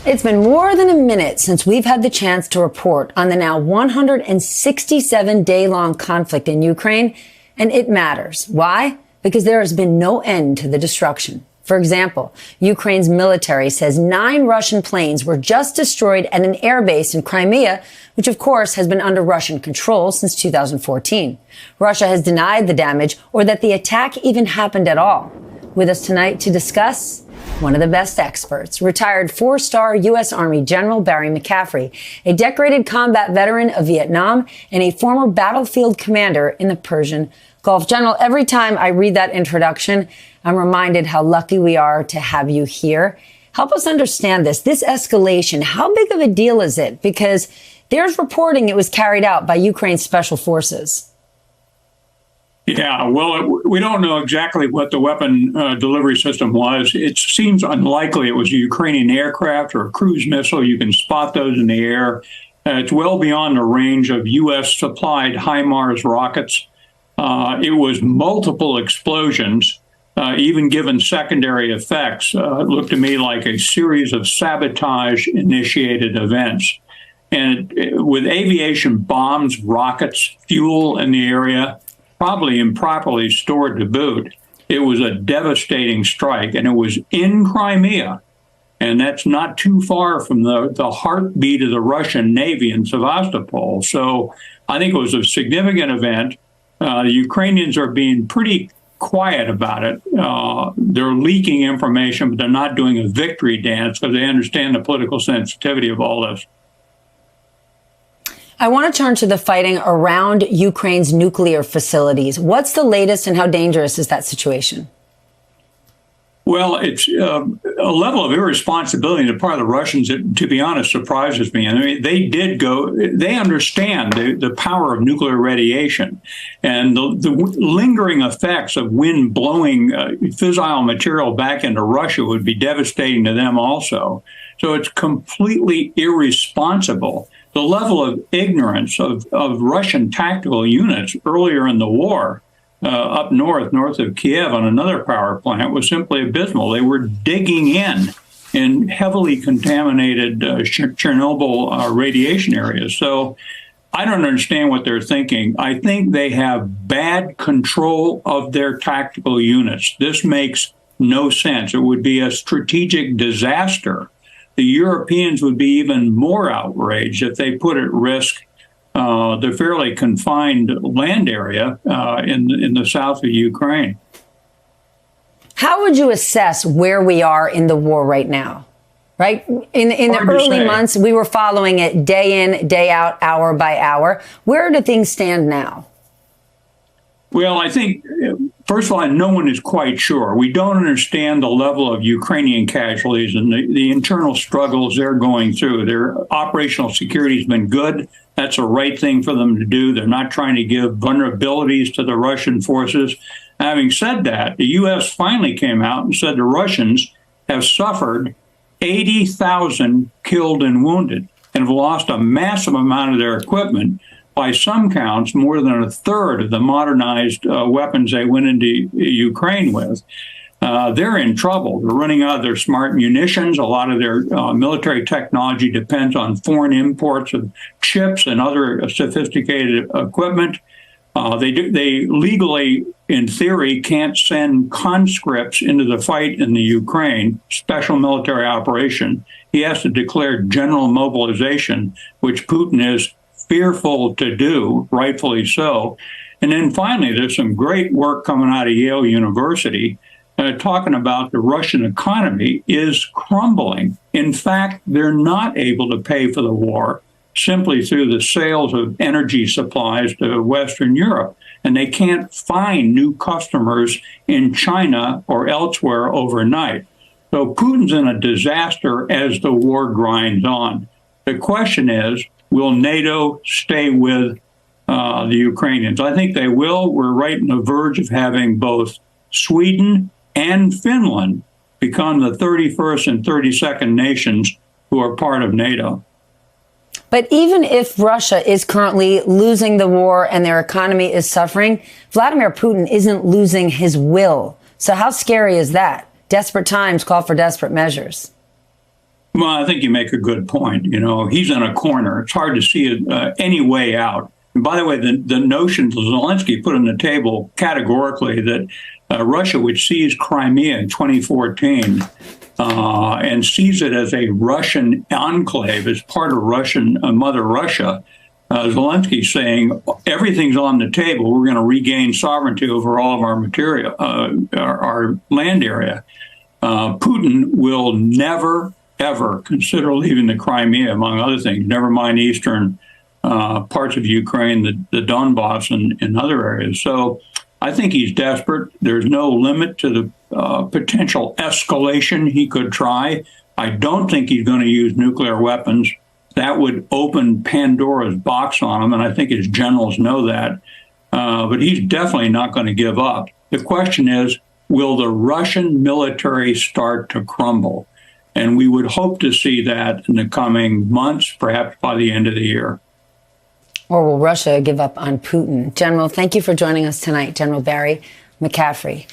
It's been more than a minute since we've had the chance to report on the now 167-day-long conflict in Ukraine, and it matters. Why? Because there has been no end to the destruction. For example, Ukraine's military says 9 Russian planes were just destroyed at an airbase in Crimea, which of course has been under Russian control since 2014. Russia has denied the damage or that the attack even happened at all. With us tonight to discuss, one of the best experts, retired 4-star U.S. Army General Barry McCaffery, a decorated combat veteran of Vietnam and a former battlefield commander in the Persian Gulf. General, every time I read that introduction, I'm reminded how lucky we are to have you here. Help us understand this escalation. How big of a deal is it? Because there's reporting it was carried out by Ukraine's special forces. Yeah, well, we don't know exactly what the weapon delivery system was. It seems unlikely it was a Ukrainian aircraft or a cruise missile. You can spot those in the air. It's well beyond the range of U.S.-supplied HIMARS rockets. It was multiple explosions, even given secondary effects. It looked to me like a series of sabotage-initiated events. And with aviation bombs, rockets, fuel in the area, probably improperly stored to boot, it was a devastating strike, and it was in Crimea. And that's not too far from the heartbeat of the Russian Navy in Sevastopol. So I think it was a significant event. The Ukrainians are being pretty quiet about it. They're leaking information, but they're not doing a victory dance because they understand the political sensitivity of all this. I want to turn to the fighting around Ukraine's nuclear facilities. What's the latest and how dangerous is that situation? Well, it's a level of irresponsibility on the part of the Russians that, to be honest, surprises me. I mean, they understand the power of nuclear radiation and the lingering effects of wind blowing fissile material back into Russia would be devastating to them also. So it's completely irresponsible. The level of ignorance of Russian tactical units earlier in the war up north of Kiev on another power plant was simply abysmal. They were digging in heavily contaminated Chernobyl radiation areas. So I don't understand what they're thinking. I think they have bad control of their tactical units. This makes no sense. It would be a strategic disaster. The Europeans would be even more outraged if they put at risk the fairly confined land area in the south of Ukraine. How would you assess where we are in the war right now? Right? In the early months, we were following it day in, day out, hour by hour. Where do things stand now? Well, I think, first of all, no one is quite sure. We don't understand the level of Ukrainian casualties and the internal struggles they're going through. Their operational security has been good. That's the right thing for them to do. They're not trying to give vulnerabilities to the Russian forces. Having said that, the U.S. finally came out and said the Russians have suffered 80,000 killed and wounded and have lost a massive amount of their equipment. By some counts, more than a third of the modernized weapons they went into Ukraine with. They're in trouble. They're running out of their smart munitions. A lot of their military technology depends on foreign imports of chips and other sophisticated equipment. They legally, in theory, can't send conscripts into the fight in the Ukraine, special military operation. He has to declare general mobilization, which Putin is fearful to do, rightfully so. And then finally, there's some great work coming out of Yale University talking about the Russian economy is crumbling. In fact, they're not able to pay for the war simply through the sales of energy supplies to Western Europe. And they can't find new customers in China or elsewhere overnight. So Putin's in a disaster as the war grinds on. The question is, will NATO stay with the Ukrainians? I think they will. We're right on the verge of having both Sweden and Finland become the 31st and 32nd nations who are part of NATO. But even if Russia is currently losing the war and their economy is suffering, Vladimir Putin isn't losing his will. So how scary is that? Desperate times call for desperate measures. Well, I think you make a good point. He's in a corner. It's hard to see any way out. And by the way, the notion Zelensky put on the table categorically that Russia would seize Crimea in 2014 and sees it as a Russian enclave, as part of Russian Mother Russia. Zelensky saying everything's on the table. We're going to regain sovereignty over all of our material, our land area. Putin will never, ever consider leaving the Crimea, among other things, never mind eastern parts of Ukraine, the Donbass and other areas. So I think he's desperate. There's no limit to the potential escalation he could try. I don't think he's going to use nuclear weapons. That would open Pandora's box on him, and I think his generals know that. But he's definitely not going to give up. The question is, will the Russian military start to crumble? And we would hope to see that in the coming months, perhaps by the end of the year. Or will Russia give up on Putin? General, thank you for joining us tonight, General Barry McCaffery.